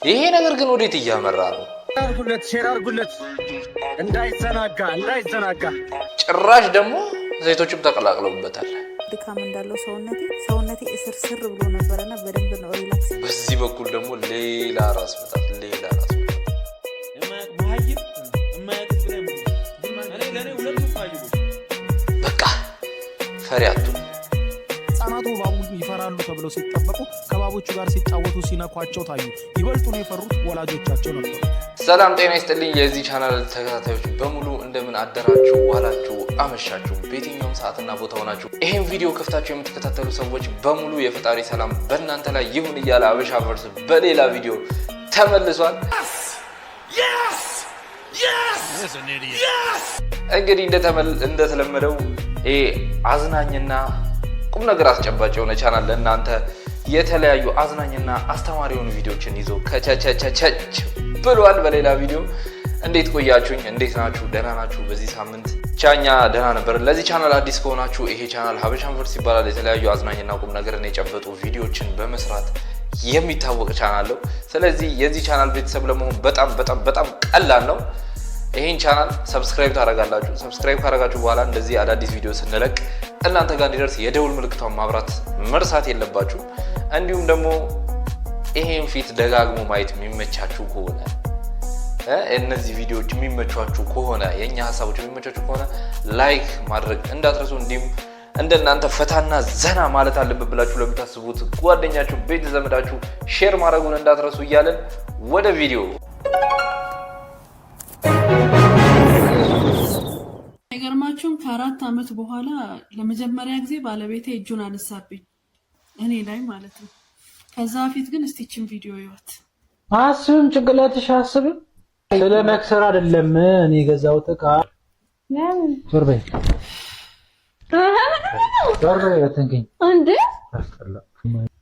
ይሄ ነገር ግን ወዴት እያመራ ነው? ሼር አድርጉለት እንዳይዘናጋ ጭራሽ ደግሞ ዘይቶችም ተቀላቅለውበታል። ድካም እንዳለው ሰውነቴ እስር ብሎ ነበርና በደንብ ነው ሪላክስ። በዚህ በኩል ደግሞ ሌላ ራስ ምታት በቃ ፈሪያቱ ህፃናቱ ባቡን ይፈራሉ ተብለው ሲጠበቁ ከባቦቹ ጋር ሲጫወቱ ሲነኳቸው ታዩ። ይበልጡ ነው የፈሩት ወላጆቻቸው ነበሩ። ሰላም ጤና ይስጥልኝ የዚህ ቻናል ተከታታዮች በሙሉ እንደምን አደራችሁ፣ ዋላችሁ፣ አመሻችሁ በየትኛውም ሰዓትና ቦታ ሆናችሁ ይሄን ቪዲዮ ከፍታችሁ የምትከታተሉ ሰዎች በሙሉ የፈጣሪ ሰላም በእናንተ ላይ ይሁን እያለ አበሻ ቨርስ በሌላ ቪዲዮ ተመልሷል። እንግዲህ እንደተለመደው ይሄ አዝናኝና ቁም ነገር አስጨባጭ የሆነ ቻናል ለእናንተ የተለያዩ አዝናኝና አስተማሪ የሆኑ ቪዲዮችን ይዞ ከቸቸቸቸች ብሏል። በሌላ ቪዲዮ እንዴት ቆያችሁኝ? እንዴት ናችሁ? ደህና ናችሁ? በዚህ ሳምንት ቻኛ ደህና ነበር። ለዚህ ቻናል አዲስ ከሆናችሁ ይሄ ቻናል ሀበሻ ቨርስ ይባላል። የተለያዩ አዝናኝና ቁም ነገርን የጨበጡ ቪዲዮችን በመስራት የሚታወቅ ቻናል ነው። ስለዚህ የዚህ ቻናል ቤተሰብ ለመሆን በጣም ቀላል ነው። ይሄን ቻናል ሰብስክራይብ ታደርጋላችሁ። ሰብስክራይብ ካደረጋችሁ በኋላ እንደዚህ አዳዲስ ቪዲዮ ስንለቅ እናንተ ጋር እንዲደርስ የደውል ምልክቷን ማብራት መርሳት የለባችሁ። እንዲሁም ደግሞ ይሄን ፊት ደጋግሞ ማየት የሚመቻችሁ ከሆነ እነዚህ ቪዲዮዎች የሚመቻችሁ ከሆነ የኛ ሐሳቦች የሚመቻችሁ ከሆነ ላይክ ማድረግ እንዳትረሱ። እንዲሁም እንደናንተ ፈታና ዘና ማለት አለበት ብላችሁ ለምታስቡት ጓደኛችሁ፣ ቤተ ዘመዳችሁ ሼር ማድረጉን እንዳትረሱ እያለን ወደ ቪዲዮ አይገርማችሁም? ከ4 ዓመት በኋላ ለመጀመሪያ ጊዜ ባለቤቴ እጁን አነሳብኝ እኔ ላይ ማለት ነው። ከዛ በፊት ግን እስቲችን ቪዲዮ ይወት አስብም ጭንቅላትሽ አስብም ስለመክሰር አይደለም እኔ የገዛሁት ዕቃ ዞርበይ በተንከኝ እንዴ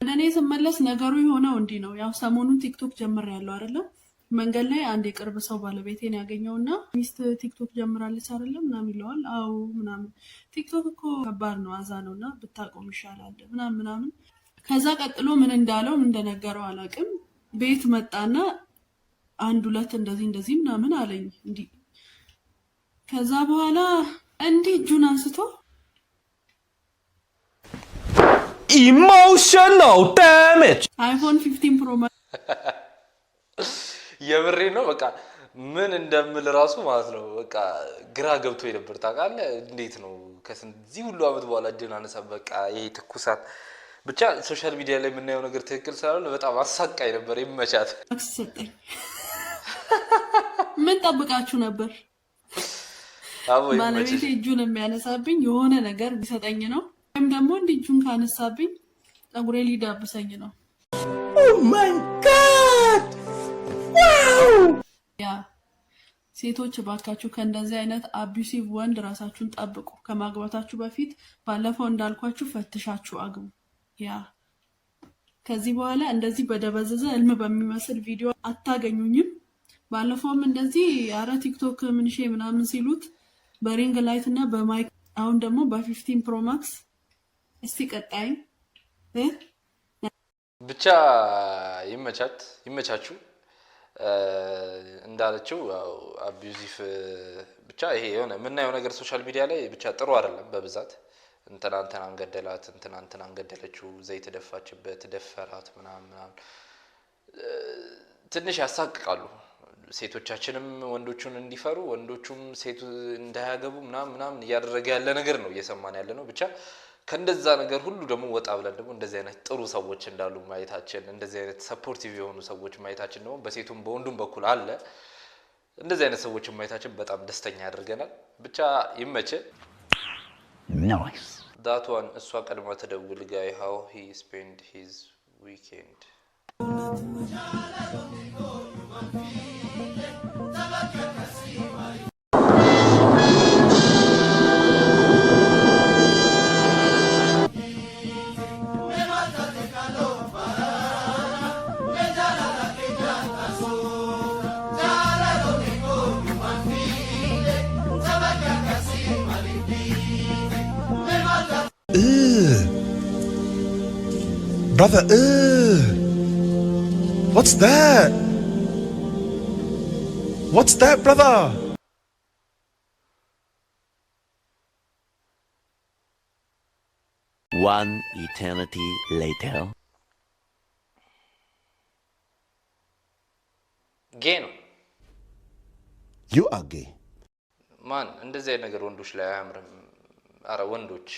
እኔ ስመለስ ነገሩ የሆነው እንዲህ ነው። ያው ሰሞኑን ቲክቶክ ጀምሬያለሁ አይደለም። መንገድ ላይ አንድ የቅርብ ሰው ባለቤቴን ያገኘውና ሚስት ቲክቶክ ጀምራለች አይደለም ምናምን ይለዋል። አዎ ምናምን ቲክቶክ እኮ ከባድ ነው አዛ ነውና ብታቆም ይሻላል ምናምን። ከዛ ቀጥሎ ምን እንዳለው እንደነገረው አላውቅም። ቤት መጣና አንድ ሁለት እንደዚህ ምናምን አለኝ እንዲህ። ከዛ በኋላ እንዲህ እጁን አንስቶ ኢሞሽናል ዳሜጅ አይፎን 15 ፕሮ የብሬ ነው። በቃ ምን እንደምል ራሱ ማለት ነው በቃ ግራ ገብቶ ነበር። ታውቃለህ እንዴት ነው ከዚህ ሁሉ አመት በኋላ እጅን አነሳ። በቃ ይሄ ትኩሳት ብቻ ሶሻል ሚዲያ ላይ የምናየው ነገር ትክክል ስላልሆነ በጣም አሳቃይ ነበር። ይመቻት። አክሰጠኝ ምን ጠብቃችሁ ነበር? ባለቤቴ እጁን የሚያነሳብኝ የሆነ ነገር ቢሰጠኝ ነው፣ ወይም ደግሞ እንዲህ እጁን ካነሳብኝ ፀጉሬ ሊዳብሰኝ ነው። ኦ ማይ ጋድ ያ ሴቶች ባካችሁ ከእንደዚህ አይነት አቢዩሲቭ ወንድ ራሳችሁን ጠብቁ። ከማግባታችሁ በፊት ባለፈው እንዳልኳችሁ ፈትሻችሁ አግቡ። ያ ከዚህ በኋላ እንደዚህ በደበዘዘ እልም በሚመስል ቪዲዮ አታገኙኝም። ባለፈውም እንደዚህ አረ ቲክቶክ ምንሼ ምናምን ሲሉት በሪንግ ላይት እና በማይክ፣ አሁን ደግሞ በ15 ፕሮ ማክስ። እስቲ ቀጣይ ብቻ ይመቻችሁ። እንዳለችው አቢዩዚቭ ብቻ ይሄ የሆነ የምናየው ነገር ሶሻል ሚዲያ ላይ ብቻ ጥሩ አይደለም። በብዛት እንትናን ገደላት፣ እንትናን ገደለችው፣ ዘይት ደፋችበት፣ ደፈራት ምናምን ትንሽ ያሳቅቃሉ። ሴቶቻችንም ወንዶቹን እንዲፈሩ ወንዶቹም ሴቱ እንዳያገቡ ምናምን እያደረገ ያለ ነገር ነው እየሰማን ያለ ነው። ብቻ ከእንደዛ ነገር ሁሉ ደግሞ ወጣ ብለን ደግሞ እንደዚህ አይነት ጥሩ ሰዎች እንዳሉ ማየታችን፣ እንደዚህ አይነት ሰፖርቲቭ የሆኑ ሰዎች ማየታችን ደግሞ በሴቱም በወንዱም በኩል አለ። እንደዚህ አይነት ሰዎች ማየታችን በጣም ደስተኛ ያደርገናል። ብቻ ይመች። ናይስ ዳቷን እሷ ቀድማ ተደውል ጋይ ሃው ሂ ስፔንድ ሂዝ ዊኬንድ Brother, what's that? What's that, brother? One eternity later. ጌ ነው You are gay. ማን እንደዚህ አይነት ነገር ወንዶች ላይ አያምርም። አረ ወንዶች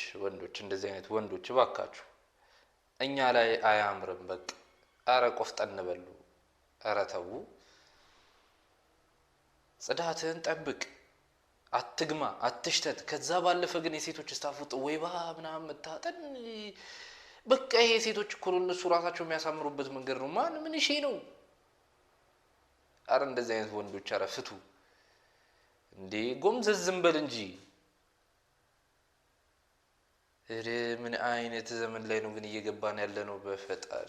እንደዚህ አይነት ወንዶች ባካችሁ እኛ ላይ አያምርም። በቃ አረ ቆፍጠን በሉ። አረ ተው ጽዳትህን ጠብቅ። አትግማ አትሽተት። ከዛ ባለፈ ግን የሴቶች ስታፉት ወይባ ምናምን መታጠን በቃ ይሄ ሴቶች እኮ እነሱ ራሳቸው የሚያሳምሩበት መንገድ ነው። ማን ምን እሺ ነው? አረ እንደዚህ አይነት ወንዶች አረ ፍቱ እንዴ! ጎምዘዝ ዝም በል እንጂ። እረ ምን አይነት ዘመን ላይ ነው ግን እየገባን ያለ ነው በፈጣሪ።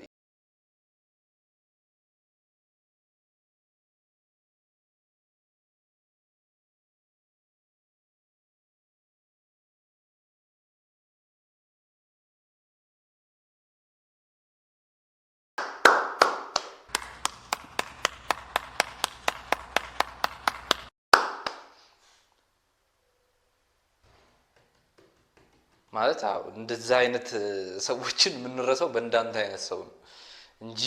ማለት እንደዛ አይነት ሰዎችን የምንረሳው በእንዳንተ አይነት ሰው ነው እንጂ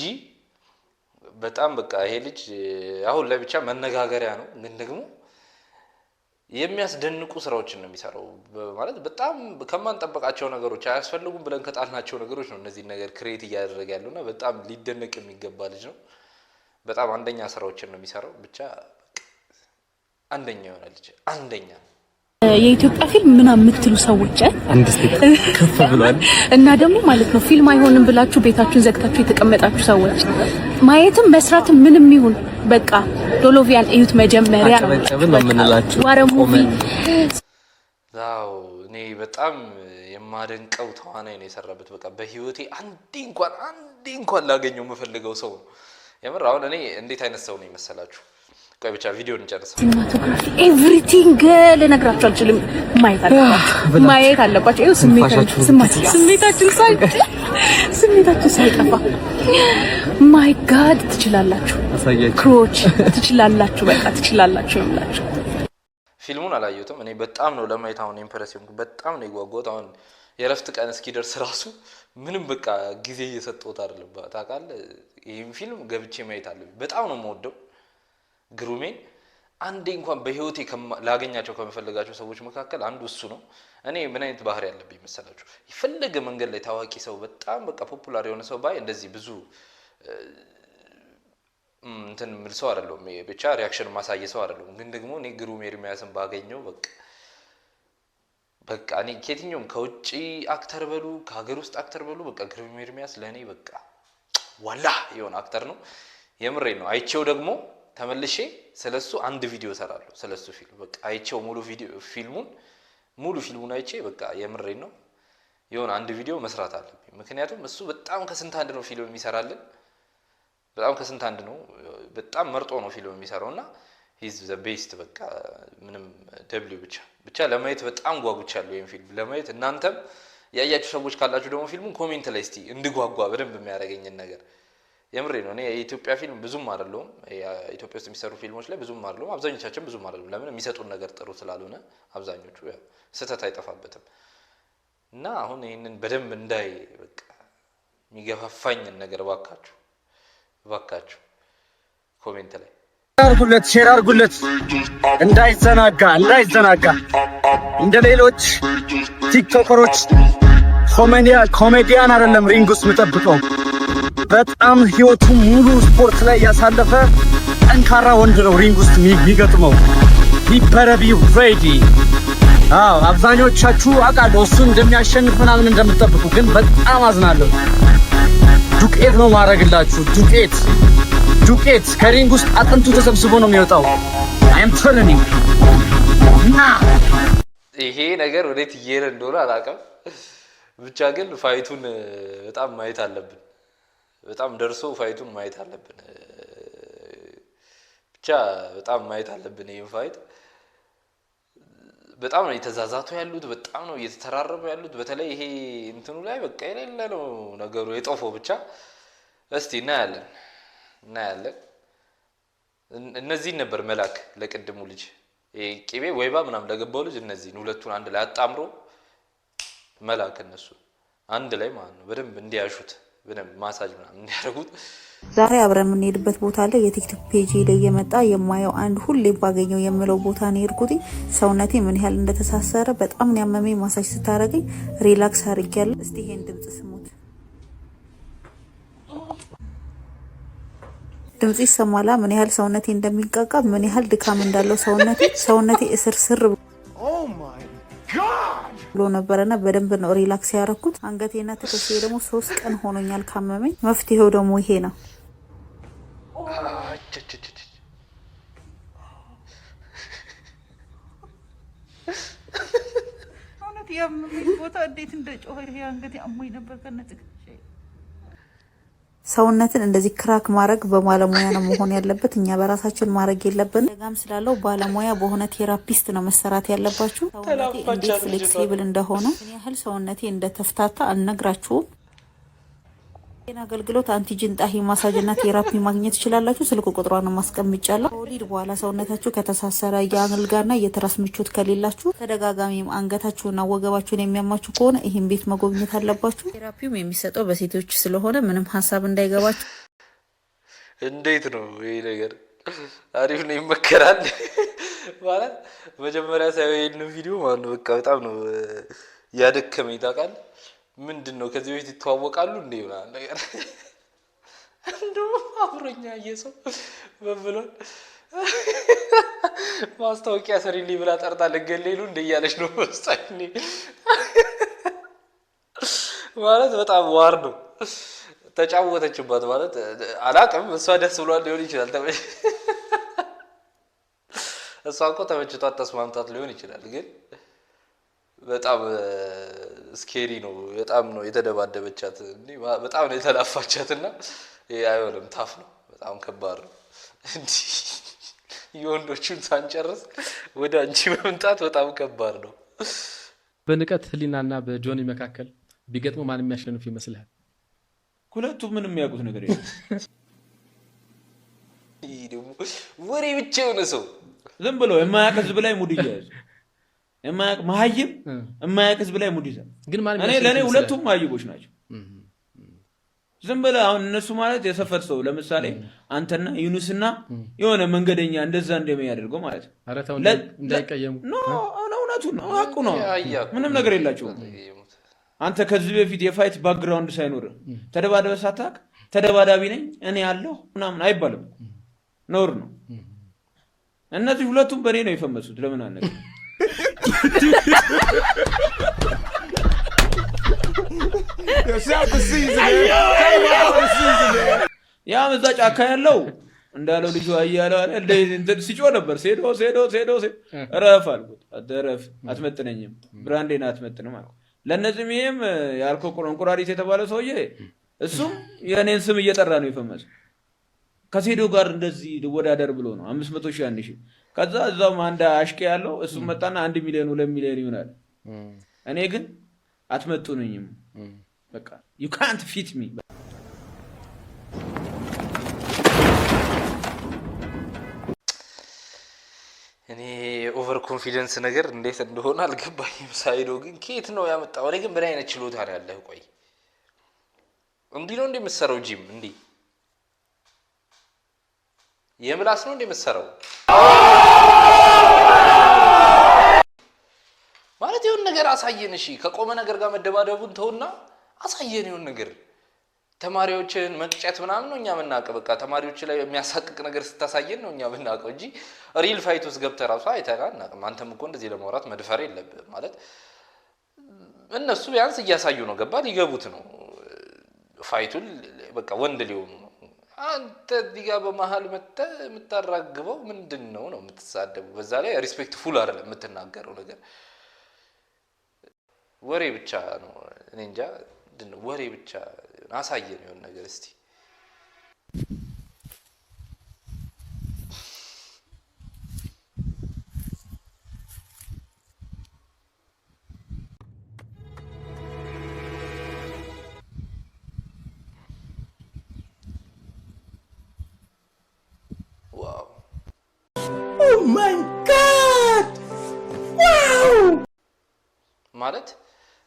በጣም በቃ ይሄ ልጅ አሁን ላይ ብቻ መነጋገሪያ ነው። ግን ደግሞ የሚያስደንቁ ስራዎችን ነው የሚሰራው። ማለት በጣም ከማንጠበቃቸው ነገሮች አያስፈልጉም ብለን ከጣልናቸው ነገሮች ነው እነዚህ ነገር ክሬት እያደረገ ያለውና በጣም ሊደነቅ የሚገባ ልጅ ነው። በጣም አንደኛ ስራዎችን ነው የሚሰራው። ብቻ አንደኛ ይሆናል ልጅ አንደኛ። የኢትዮጵያ ፊልም ምናምን የምትሉ ሰዎች ከፍ ብሏል እና ደግሞ ማለት ነው ፊልም አይሆንም ብላችሁ ቤታችሁን ዘግታችሁ የተቀመጣችሁ ሰዎች ማየትም መስራትም ምንም ይሁን በቃ ዶሎቪያን እዩት መጀመሪያ አጨበጨብን ነው የምንላችሁ። ዋረ ሙቪ እኔ በጣም የማደንቀው ተዋናይ ነው የሰራበት። በቃ በህይወቴ አንዴ እንኳን ላገኘው የምፈልገው ሰው ነው የምር። አሁን እኔ እንዴት አይነት ሰው ነው ይመስላችሁ? ቆይ ብቻ ቪዲዮ እንጨርስ። ሲኒማቶግራፊ ኤቭሪቲንግ ልነግራችሁ አልችልም። ማየት አለባችሁ። ይኸው ስሜታችን ሳይጠፋ ማይ ጋድ ትችላላችሁ። ክሮች ትችላላችሁ። በቃ ትችላላችሁ ነው። ፊልሙን አላየሁትም እኔ በጣም ነው ለማየት አሁን ኢምፕሬሲቭ በጣም ነው የጓጓሁት። አሁን የረፍት ቀን እስኪደርስ ራሱ ምንም በቃ ጊዜ እየሰጠሁት አይደለም። ታውቃለህ ይሄን ፊልም ገብቼ ማየት አለብኝ። በጣም ነው የምወደው ግሩሜን። አንዴ እንኳን በህይወቴ ላገኛቸው ከመፈልጋቸው ሰዎች መካከል አንዱ እሱ ነው። እኔ ምን አይነት ባህሪ ያለብኝ መሰላችሁ? ይፈልግ መንገድ ላይ ታዋቂ ሰው በጣም በቃ ፖፑላር የሆነ ሰው ባይ እንደዚህ ብዙ እንትን ምን ሰው አይደለም። ብቻ ሪአክሽን ማሳየ ሰው አይደለም። ግን ደግሞ እኔ ግሩም ኤርሚያስን ባገኘው በቃ እኔ ከየትኛውም ከውጪ አክተር በሉ ከሀገር ውስጥ አክተር በሉ በቃ ግሩም ኤርሚያስ ለእኔ በቃ ዋላ የሆነ አክተር ነው። የምሬ ነው። አይቼው ደግሞ ተመልሼ ስለሱ አንድ ቪዲዮ ሰራለሁ። ስለሱ ፊልም በቃ አይቼው ሙሉ ፊልሙን አይቼ በቃ የምሬን ነው የሆነ አንድ ቪዲዮ መስራት አለብኝ። ምክንያቱም እሱ በጣም ከስንት አንድ ነው ፊልም የሚሰራልን። በጣም ከስንት አንድ ነው። በጣም መርጦ ነው ፊልም የሚሰራውና ሂዝ ዘ ቤስት። በቃ ምንም ደብሊው ብቻ ለማየት በጣም ጓጉቻለሁ። ይሄን ፊልም ለማየት እናንተም ያያችሁ ሰዎች ካላችሁ ደግሞ ፊልሙን ኮሜንት ላይ እስቲ እንድጓጓ በደንብ የሚያደርገኝን ነገር የምሬ ነው። እኔ የኢትዮጵያ ፊልም ብዙም አይደለም። ኢትዮጵያ ውስጥ የሚሰሩ ፊልሞች ላይ ብዙም አይደለም። አብዛኞቻችን ብዙም አይደለም። ለምን የሚሰጡን ነገር ጥሩ ስላልሆነ አብዛኞቹ ስህተት አይጠፋበትም። እና አሁን ይሄንን በደንብ እንዳይ በቃ የሚገፋፋኝን ነገር ባካችሁ ኮሜንት ላይ ሼር አድርጉለት እንዳይዘናጋ እንደ ሌሎች ቲክቶከሮች ኮሜዲያን አይደለም ሪንግ ውስጥ የምጠብቀው። በጣም ህይወቱ ሙሉ ስፖርት ላይ ያሳለፈ ጠንካራ ወንድ ነው ሪንግ ውስጥ የሚገጥመው። ቢበረቢ ሬዲ። አብዛኞቻችሁ አውቃለሁ እሱ እንደሚያሸንፍ ምናምን እንደምትጠብቁ፣ ግን በጣም አዝናለሁ። ዱቄት ነው ማድረግላችሁ። ዱቄት ከሪንግ ውስጥ አጥንቱ ተሰብስቦ ነው የሚወጣው። አይም ቴሊንግ ይሄ ነገር ወዴት እየሄደ እንደሆነ አላውቅም። ብቻ ግን ፋይቱን በጣም ማየት አለብን። በጣም ደርሶ ፋይቱን ማየት አለብን። ብቻ በጣም ማየት አለብን። ይሄን ፋይት በጣም ነው የተዛዛቱ ያሉት። በጣም ነው እየተተራረቡ ያሉት። በተለይ ይሄ እንትኑ ላይ በቃ የሌለ ነው ነገሩ የጦፈው። ብቻ እስቲ እናያለን። እነዚህ ነበር መላክ ለቅድሙ ልጅ ቂቤ ወይባ ምናምን ለገባው ልጅ እነዚህ ሁለቱን አንድ ላይ አጣምሮ መላክ እነሱ አንድ ላይ ማለት ነው በደንብ እንዲያሹት በደንብ ማሳጅ ምናምን እንዲያደርጉት ዛሬ አብረን የምንሄድበት ቦታ አለ የቲክቶክ ፔጅ ላይ የመጣ የማየው አንድ ሁሌ ባገኘው የምለው ቦታ ነው የሄድኩት ሰውነቴ ምን ያህል እንደተሳሰረ በጣም ነው ያመመኝ ማሳጅ ስታረገኝ ሪላክስ አድርጌያለሁ እስቲ ይሄን ድምጽ ስሙት ድምጽ ይሰማላ ምን ያህል ሰውነቴ እንደሚንቀቃ ምን ያህል ድካም እንዳለው ሰውነቴ እስርስር ብሎ ነበርና በደንብ ነው ሪላክስ ያደረኩት አንገቴና ትከሻዬ ደግሞ 3 ቀን ሆኖኛል ካመመኝ መፍትሄው ደግሞ ይሄ ነው አሁን ያመመኝ ቦታ እንዴት እንደጮኸ ይሄ አንገቴ አሞኝ ነበር ከነጥቅሽ ሰውነትን እንደዚህ ክራክ ማድረግ በባለሙያ ነው መሆን ያለበት እኛ በራሳችን ማድረግ የለብንም ደጋም ስላለው ባለሙያ በሆነ ቴራፒስት ነው መሰራት ያለባችሁ ሰውነቴ እንዴት ፍሌክሲብል እንደሆነ ምን ያህል ሰውነቴ እንደተፍታታ አልነግራችሁም አገልግሎት አንቲጂን ጣሂ ማሳጅና ቴራፒ ማግኘት ይችላልላችሁ ስልክ ቁጥሯን ማስቀምጫለሁ ወሊድ በኋላ ሰውነታችሁ ከተሳሰረ ያንልጋና የትራስ ምቾት ከሌላችሁ ተደጋጋሚ አንገታችሁና ወገባችሁን የሚያማችሁ ከሆነ ይሄን ቤት መጎብኘት አለባችሁ ቴራፒውም የሚሰጠው በሴቶች ስለሆነ ምንም ሐሳብ እንዳይገባችሁ እንዴት ነው ይሄ ነገር አሪፍ ነው ይመከራል ማለት መጀመሪያ ሳይው ይሄን ቪዲዮ ማለት ነው በቃ በጣም ነው ያደከመኝ ታውቃለህ ምንድነው ከዚህ በፊት ይተዋወቃሉ እንዴ ምናምን ነገር እንደው አብሮኛ እየሰው በብሎን ማስታወቂያ ሰሪልኝ ብላ ጠርታ ለገሌሉ እንደ እያለች ነው መስጣኝ ማለት በጣም ዋር ነው ተጫወተችባት ማለት አላቅም እሷ ደስ ብሏል ሊሆን ይችላል እሷ እኮ ተመችቷት ተስማምቷት ሊሆን ይችላል ግን በጣም ስኬሪ ነው በጣም ነው የተደባደበቻት እንዴ በጣም ነው የተላፋቻትና ይሄ አይሆንም ታፍ ነው በጣም ከባድ ነው እንዴ የወንዶቹን ሳንጨርስ ወደ አንቺ መምጣት በጣም ከባድ ነው በንቀት ህሊናና በጆኒ መካከል ቢገጥሙ ማን የሚያሸንፍ ይመስልሃል ሁለቱ ምንም ያውቁት ነገር የለም ይሄ ደግሞ ወሬ ብቻ የሆነ ሰው ዝም ብሎ የማያውቅ ህዝብ ላይ ሙድ ይያዝ የማያውቅ መሀይም የማያውቅ ህዝብ ላይ ሙድ ይያዝ ግን ማን ለኔ ሁለቱም ማይቦች ናቸው ዝም ብለ አሁን እነሱ ማለት የሰፈር ሰው ለምሳሌ አንተና ዩኑስና የሆነ መንገደኛ እንደዛ እንደሚያደርገው ማለት ነው አረታው እንዳይቀየሙ ኖ እውነቱ ነው አቁ ነው ምንም ነገር የላቸውም አንተ ከዚህ በፊት የፋይት ባክግራውንድ ሳይኖር ተደባደበ ሳታክ ተደባዳቢ ነኝ እኔ ያለው ምናምን አይባልም ኖር ነው እነዚህ ሁለቱም በኔ ነው የፈመሱት ለምን አነገ ያ መዛ ጫካ ያለው እንዳለው ልጅ አያለው እንደ ሲጮ ነበር ሴዶ ረፍ አልኩት አደረፍ አትመጥነኝም ብራንዴን አትመጥንም አልኩት ለነዚህም ይሄም ያልከው ቁራሪት የተባለ ሰውዬ እሱም የኔን ስም እየጠራ ነው የፈመሰው ከሴዶ ጋር እንደዚህ ወዳደር ብሎ ነው 500,000 አንሺ ከዛ እዛው አንድ አሽቄ ያለው እሱ መጣና 1 ሚሊዮን 2 ሚሊዮን ይሆናል እኔ ግን አትመጡኝም በቃ you can't fit me እኔ ኦቨር ኮንፊደንስ ነገር እንዴት እንደሆነ አልገባኝም ሳይዶ ግን ከየት ነው ያመጣው እኔ ግን ምን አይነት ችሎታ ነው ያለህ ቆይ እንዴ ነው እንደምትሰራው ጂም እንዴ የምላስ ነው እንደምትሰራው ማለት ይሁን ነገር አሳየን እሺ ከቆመ ነገር ጋር መደባደቡን ተውና አሳየን ይሁን ነገር ተማሪዎችን መቅጨት ምናምን ነው እኛ ምናቀ በቃ ተማሪዎች ላይ የሚያሳቅቅ ነገር ስታሳየን ነው እኛ ምናቀው እንጂ ሪል ፋይት ውስጥ ገብተህ ራሱ አይተናና አንተም እኮ እንደዚህ ለማውራት መድፈር የለብህ ማለት እነሱ ቢያንስ እያሳዩ ነው ገባ ሊገቡት ነው ፋይቱን በቃ ወንድ ሊሆኑ ነው አንተ ዲጋ በመሃል መጣ የምታራግበው ምንድነው ነው የምትሳደቡ በዛ ላይ ሪስፔክትፉል አይደለም የምትናገረው ነገር ወሬ ብቻ ነው እኔ እንጃ ምንድነው ወሬ ብቻ አሳየን ይሁን ነገር እስቲ ዋው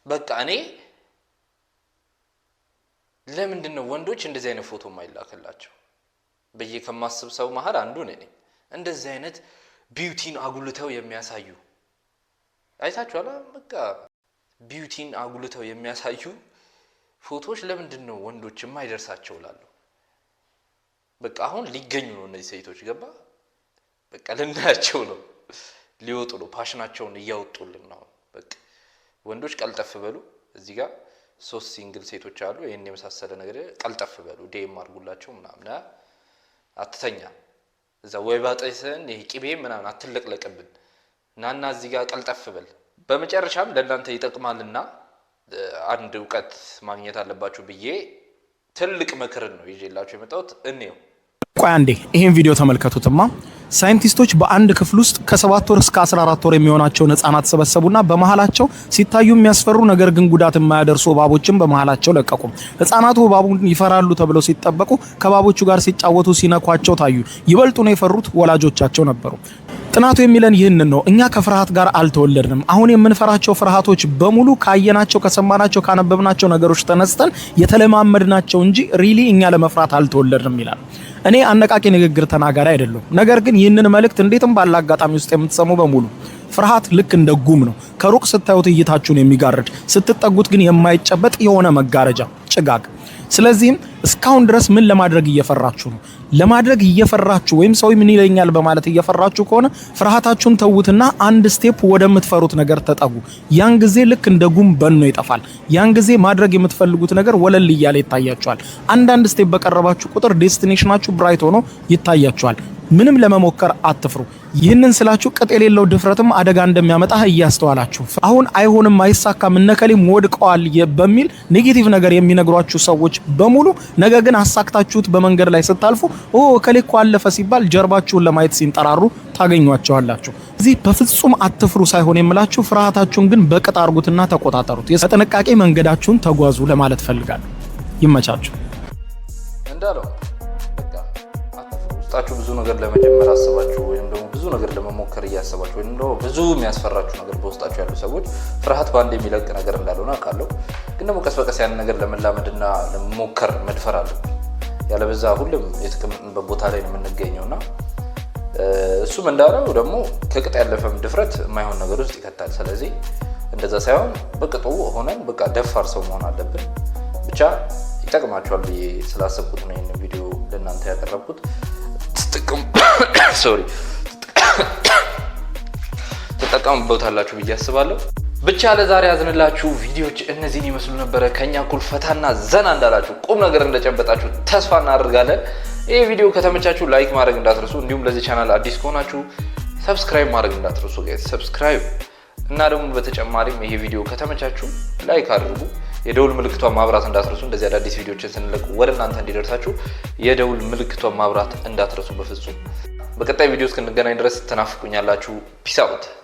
በቃ እኔ ለምንድነው ወንዶች እንደዚህ አይነት ፎቶ ማይላከላቸው ብዬ ከማስብ ሰው መሃል አንዱ ነኝ። እንደዚህ አይነት ቢዩቲን አጉልተው የሚያሳዩ አይታችኋል? በቃ ቢዩቲን አጉልተው የሚያሳዩ ፎቶዎች ለምንድነው ወንዶች የማይደርሳቸው ላለው? በቃ አሁን ሊገኙ ነው እነዚህ ሴቶች ገባ? በቃ ልናያቸው ነው፣ ሊወጡ ነው፣ ፓሽናቸውን እያወጡልን ነው። በቃ ወንዶች ቀልጠፍ በሉ። እዚህ ጋር 3 ሲንግል ሴቶች አሉ። ይሄን የመሳሰለ ነገር ቀልጠፍ በሉ፣ ዴም አድርጉላቸው ምናምን። አትተኛ እዛ ወይ ባጠይሰን ይሄ ቂቤ ምናምን አትለቅለቅብን፣ ናና እዚህ ጋር ቀልጠፍ በል። በመጨረሻም ለእናንተ ይጠቅማልና አንድ እውቀት ማግኘት አለባችሁ ብዬ ትልቅ ምክርን ነው ይዤላችሁ የመጣሁት። እኔው ቆይ አንዴ ይሄን ቪዲዮ ተመልከቱትማ። ሳይንቲስቶች በአንድ ክፍል ውስጥ ከ7 ወር እስከ 14 ወር የሚሆናቸውን ህፃናት ሰበሰቡና በመሃላቸው ሲታዩ የሚያስፈሩ ነገር ግን ጉዳት የማያደርሱ እባቦችን በመሃላቸው ለቀቁ። ህፃናቱ እባቡን ይፈራሉ ተብለው ሲጠበቁ ከባቦቹ ጋር ሲጫወቱ ሲነኳቸው ታዩ። ይበልጡን የፈሩት ወላጆቻቸው ነበሩ። ጥናቱ የሚለን ይህንን ነው። እኛ ከፍርሃት ጋር አልተወለድንም። አሁን የምንፈራቸው ፍርሃቶች በሙሉ ካየናቸው፣ ከሰማናቸው፣ ካነበብናቸው ነገሮች ተነስተን የተለማመድናቸው እንጂ ሪሊ እኛ ለመፍራት አልተወለድንም ይላል። እኔ አነቃቂ ንግግር ተናጋሪ አይደለሁም። ነገር ግን ይህንን መልእክት እንዴትም ባለ አጋጣሚ ውስጥ የምትሰሙ በሙሉ ፍርሃት ልክ እንደ ጉም ነው። ከሩቅ ስታዩት እይታችሁን የሚጋርድ ስትጠጉት ግን የማይጨበጥ የሆነ መጋረጃ ጭጋግ። ስለዚህም እስካሁን ድረስ ምን ለማድረግ እየፈራችሁ ነው? ለማድረግ እየፈራችሁ ወይም ሰው ምን ይለኛል በማለት እየፈራችሁ ከሆነ ፍርሃታችሁን ተውትና አንድ ስቴፕ ወደምትፈሩት ነገር ተጠጉ። ያን ጊዜ ልክ እንደ ጉም በኖ ይጠፋል። ያን ጊዜ ማድረግ የምትፈልጉት ነገር ወለል እያለ ይታያችኋል። አንዳንድ ስቴፕ በቀረባችሁ ቁጥር ዴስቲኔሽናችሁ ብራይት ሆኖ ይታያችኋል። ምንም ለመሞከር አትፍሩ። ይህንን ስላችሁ ቅጥ የሌለው ድፍረትም አደጋ እንደሚያመጣ እያስተዋላችሁ አሁን አይሆንም፣ አይሳካም፣ እነከሌም ወድቀዋል በሚል ኔጌቲቭ ነገር የሚነግሯችሁ ሰዎች በሙሉ ነገ ግን አሳክታችሁት በመንገድ ላይ ስታልፉ እከሌ እኮ አለፈ ሲባል ጀርባችሁን ለማየት ሲንጠራሩ ታገኟቸዋላችሁ። እዚህ በፍጹም አትፍሩ ሳይሆን የምላችሁ ፍርሃታችሁን ግን በቅጥ አርጉትና ተቆጣጠሩት። በጥንቃቄ መንገዳችሁን ተጓዙ ለማለት ፈልጋለሁ። ይመቻችሁ። እንዳለው ውስጣችሁ ብዙ ነገር ለመጀመር አስባችሁ ወይም ደግሞ ብዙ ነገር ለመሞከር እያሰባችሁ ወይም ደግሞ ብዙ የሚያስፈራችሁ ነገር በውስጣችሁ ያሉ ሰዎች ፍርሃት ባንድ የሚለቅ ነገር እንዳልሆነ አውቃለሁ። ግን ደግሞ ቀስ በቀስ ያን ነገር ለመላመድና ለመሞከር መድፈር አለብን። ያለበዛ ሁሉም የተቀመጥንበት ቦታ ላይ ነው የምንገኘውና እሱም እንዳለው ደግሞ ከቅጥ ያለፈም ድፍረት የማይሆን ነገር ውስጥ ይከታል። ስለዚህ እንደዛ ሳይሆን በቅጡ ሆነን በቃ ደፋር ሰው መሆን አለብን። ብቻ ይጠቅማችኋል ብዬ ስላሰብኩት ነው ይህን ቪዲዮ ለእናንተ ያቀረብኩት። ተጠቀሙበታላችሁ ብዬ አስባለሁ። ብቻ ለዛሬ ያዝንላችሁ ቪዲዮዎች እነዚህን ይመስሉ ነበረ። ከኛ እኩል ፈታና ዘና እንዳላችሁ ቁም ነገር እንደጨበጣችሁ ተስፋ እናደርጋለን። ይሄ ቪዲዮ ከተመቻችሁ ላይክ ማድረግ እንዳትረሱ፣ እንዲሁም ለዚህ ቻናል አዲስ ከሆናችሁ ሰብስክራይብ ማድረግ እንዳትረሱ። ሰብስክራይብ እና ደግሞ በተጨማሪም ይሄ ቪዲዮ ከተመቻችሁ ላይክ አድርጉ። የደውል ምልክቷን ማብራት እንዳትረሱ። እንደዚህ አዳዲስ ቪዲዮዎችን ስንለቅ ወደ እናንተ እንዲደርሳችሁ የደውል ምልክቷን ማብራት እንዳትረሱ በፍጹም። በቀጣይ ቪዲዮ እስክንገናኝ ድረስ ተናፍቁኛላችሁ። ፒስ አውት።